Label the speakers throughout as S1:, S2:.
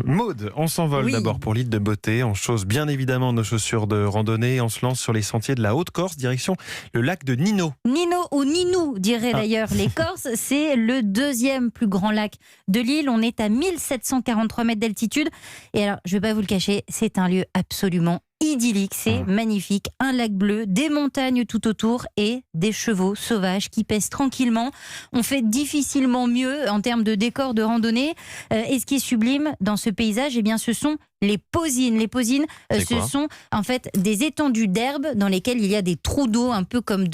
S1: Maud, on s'envole
S2: Oui.
S1: d'abord pour l'île de Beauté. On chausse bien évidemment nos chaussures de randonnée et on se lance sur les sentiers de la Haute-Corse, direction le lac de Nino.
S2: Nino ou Ninou, diraient
S1: Ah.
S2: d'ailleurs les Corses. C'est le deuxième plus grand lac de l'île. On est à 1743 mètres d'altitude. Et alors, je ne vais pas vous le cacher, c'est un lieu absolument idyllique, c'est magnifique, un lac bleu, des montagnes tout autour et des chevaux sauvages qui pèsent tranquillement. On fait difficilement mieux en termes de décor de randonnée. Et ce qui est sublime dans ce paysage, eh bien, ce sont les posines. Les posines,
S1: C'est
S2: ce
S1: quoi
S2: sont en fait des étendues d'herbe dans lesquelles il y a des trous d'eau, un peu comme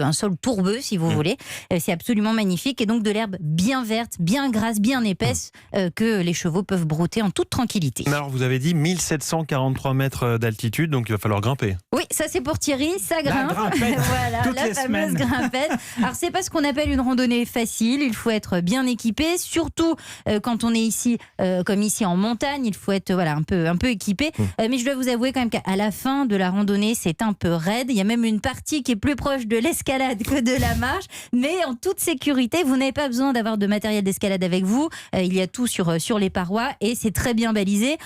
S2: un sol tourbeux, si vous voulez. C'est absolument magnifique et donc de l'herbe bien verte, bien grasse, bien épaisse que les chevaux peuvent brouter en toute tranquillité.
S1: Mais alors vous avez dit 1743 mètres d'altitude, donc il va falloir grimper.
S2: Oui, ça c'est pour Thierry, ça grimpe.
S3: grimpette.
S2: Voilà,
S3: Toutes
S2: la
S3: les
S2: fameuse
S3: semaines.
S2: grimpette. Alors c'est pas ce qu'on appelle une randonnée facile, il faut être bien équipé, surtout quand on est ici, comme ici en montagne, il faut être un peu équipé. Mais je dois vous avouer quand même qu'à la fin de la randonnée, c'est un peu raide. Il y a même une partie qui est plus proche de l'escalade que de la marche, mais en toute sécurité, vous n'avez pas besoin d'avoir de matériel d'escalade avec vous. Il y a tout sur les parois et c'est très bien balisé.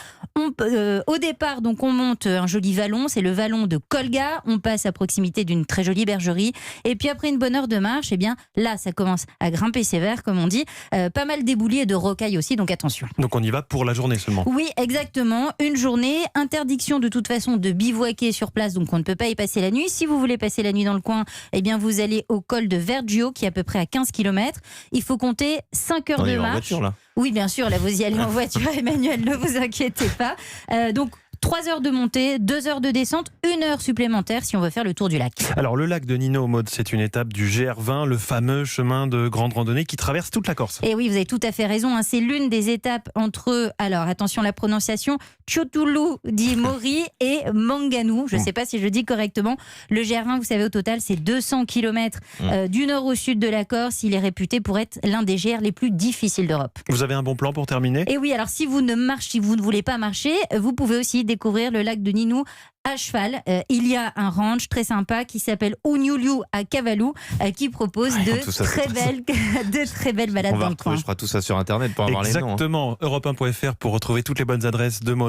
S2: Au départ, donc on monte un joli vallon, c'est le vallon de Colga. On passe à proximité d'une très jolie bergerie. Et puis après une bonne heure de marche, eh bien là, ça commence à grimper sévère, comme on dit. Pas mal d'éboulis et de rocailles aussi, donc attention.
S1: Donc on y va pour la journée seulement.
S2: Oui, exactement. Une journée. Interdiction de toute façon de bivouaquer sur place, donc on ne peut pas y passer la nuit. Si vous voulez passer la nuit dans le coin, eh bien vous allez au col de Vergio, qui est à peu près à 15 km. Il faut compter 5 heures
S1: On y
S2: de
S1: va en
S2: marche.
S1: voiture là.
S2: Oui, bien sûr, là vous y allez en voiture, Emmanuel, ne vous inquiétez pas. Donc 3 heures de montée, 2 heures de descente, 1 heure supplémentaire si on veut faire le tour du lac.
S1: Alors le lac de Nino, Maud, c'est une étape du GR20, le fameux chemin de grande randonnée qui traverse toute la Corse.
S2: Et oui, vous avez tout à fait raison, hein, c'est l'une des étapes entre, alors attention la prononciation, Ciotulu di Mori et Manganou. Je ne sais pas si je dis correctement. Le GR20, vous savez, au total, c'est 200 km du nord au sud de la Corse. Il est réputé pour être l'un des GR les plus difficiles d'Europe.
S1: Vous avez un bon plan pour terminer ?
S2: Et oui, alors si vous ne voulez pas marcher, vous pouvez aussi découvrir le lac de Ninou à cheval. Il y a un ranch très sympa qui s'appelle Unyuliu à Cavalu qui propose
S4: tout ça, c'est
S2: de très belles balades
S4: On va
S2: dans le coin.
S4: retrouver, je crois, tout ça sur Internet pour avoir les noms.
S1: Exactement, europe1.fr pour retrouver toutes les bonnes adresses de Maud.